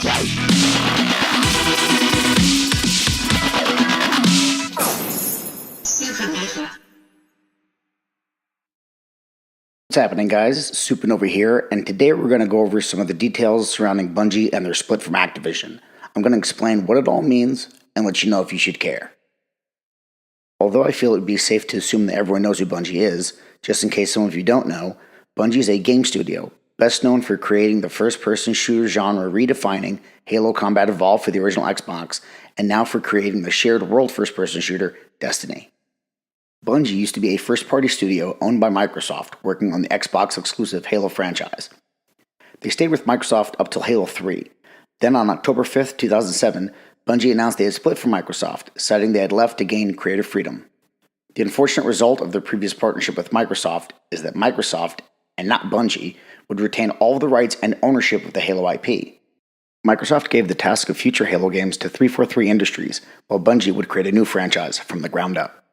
What's happening, guys? Supernova here, and today we're going to go over some of the details surrounding Bungie and their split from Activision. I'm going to explain what it all means and let you know if you should care. Although I feel it would be safe to assume that everyone knows who Bungie is, just in case some of you don't know, Bungie is a game studio, best known for creating the first-person shooter genre redefining Halo Combat Evolved for the original Xbox, and now for creating the shared world first-person shooter, Destiny. Bungie used to be a first-party studio owned by Microsoft, working on the Xbox-exclusive Halo franchise. They stayed with Microsoft up till Halo 3. Then on October 5th, 2007, Bungie announced they had split from Microsoft, citing they had left to gain creative freedom. The unfortunate result of their previous partnership with Microsoft is that Microsoft, and not Bungie, would retain all of the rights and ownership of the Halo IP. Microsoft gave the task of future Halo games to 343 Industries, while Bungie would create a new franchise from the ground up.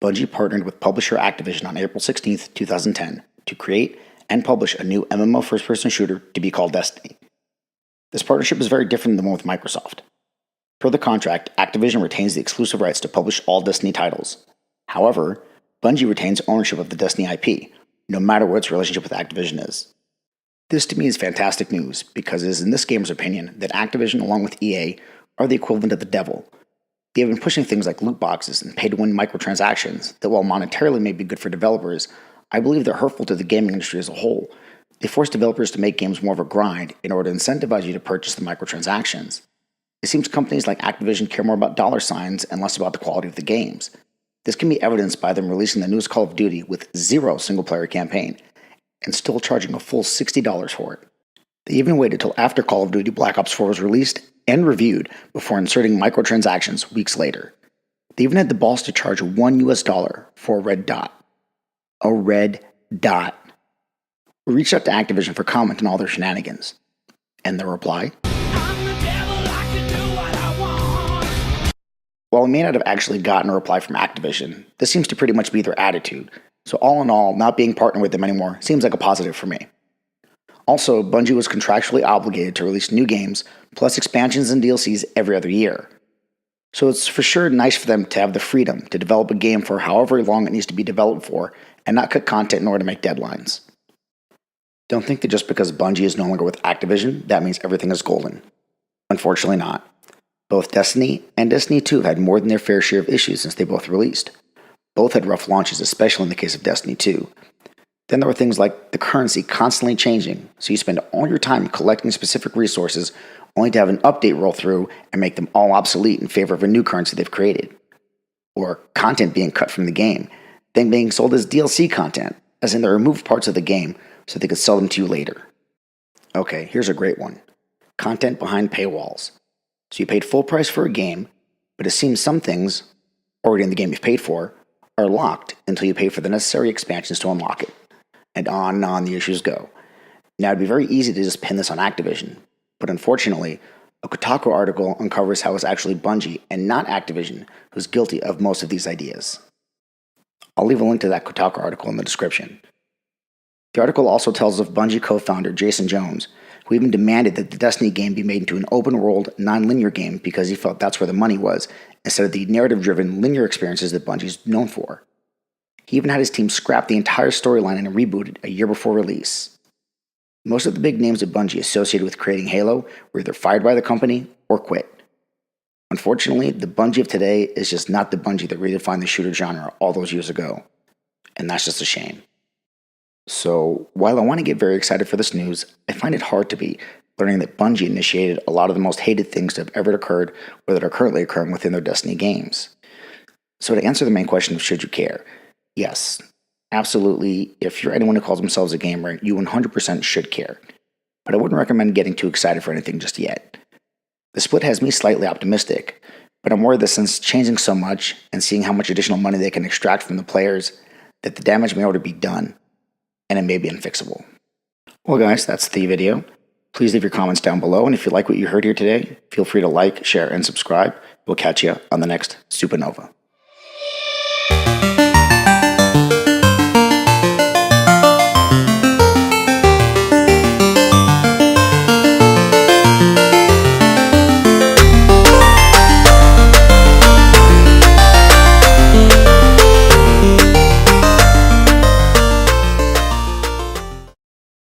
Bungie partnered with publisher Activision on April 16, 2010, to create and publish a new MMO first-person shooter to be called Destiny. This partnership is very different than the one with Microsoft. Per the contract, Activision retains the exclusive rights to publish all Destiny titles. However, Bungie retains ownership of the Destiny IP, no matter what its relationship with Activision is. This to me is fantastic news, because it is in this gamer's opinion that Activision, along with EA, are the equivalent of the devil. They have been pushing things like loot boxes and pay-to-win microtransactions that, while monetarily may be good for developers, I believe they're hurtful to the gaming industry as a whole. They force developers to make games more of a grind in order to incentivize you to purchase the microtransactions. It seems companies like Activision care more about dollar signs and less about the quality of the games. This can be evidenced by them releasing the newest Call of Duty with zero single-player campaign, and still charging a full $60 for it. They even waited till after Call of Duty Black Ops 4 was released and reviewed before inserting microtransactions weeks later. They even had the balls to charge $1 for a red dot. A red dot. We reached out to Activision for comment on all their shenanigans. And their reply? While we may not have actually gotten a reply from Activision, this seems to pretty much be their attitude. So all in all, not being partnered with them anymore seems like a positive for me. Also, Bungie was contractually obligated to release new games, plus expansions and DLCs every other year. So it's for sure nice for them to have the freedom to develop a game for however long it needs to be developed for, and not cut content in order to make deadlines. Don't think that just because Bungie is no longer with Activision, that means everything is golden. Unfortunately not. Both Destiny and Destiny 2 have had more than their fair share of issues since they both released. Both had rough launches, especially in the case of Destiny 2. Then there were things like the currency constantly changing, so you spend all your time collecting specific resources only to have an update roll through and make them all obsolete in favor of a new currency they've created. Or content being cut from the game, then being sold as DLC content, as in they removed parts of the game so they could sell them to you later. Okay, here's a great one. Content behind paywalls. So you paid full price for a game, but it seems some things, already in the game you've paid for, are locked until you pay for the necessary expansions to unlock it. And on the issues go. Now, it'd be very easy to just pin this on Activision, but unfortunately, a Kotaku article uncovers how it's actually Bungie and not Activision who's guilty of most of these ideas. I'll leave a link to that Kotaku article in the description. The article also tells of Bungie co-founder Jason Jones, who even demanded that the Destiny game be made into an open-world, non-linear game because he felt that's where the money was, instead of the narrative-driven, linear experiences that Bungie's known for. He even had his team scrap the entire storyline and reboot it a year before release. Most of the big names at Bungie associated with creating Halo were either fired by the company or quit. Unfortunately, the Bungie of today is just not the Bungie that redefined the shooter genre all those years ago. And that's just a shame. So, while I want to get very excited for this news, I find it hard to be, learning that Bungie initiated a lot of the most hated things that have ever occurred or that are currently occurring within their Destiny games. So to answer the main question of should you care, yes, absolutely, if you're anyone who calls themselves a gamer, you 100% should care. But I wouldn't recommend getting too excited for anything just yet. The split has me slightly optimistic, but I'm worried that since changing so much and seeing how much additional money they can extract from the players, that the damage may already be done, and it may be unfixable. Well guys, that's the video. Please leave your comments down below, and if you like what you heard here today, feel free to like, share, and subscribe. We'll catch you on the next Supernova.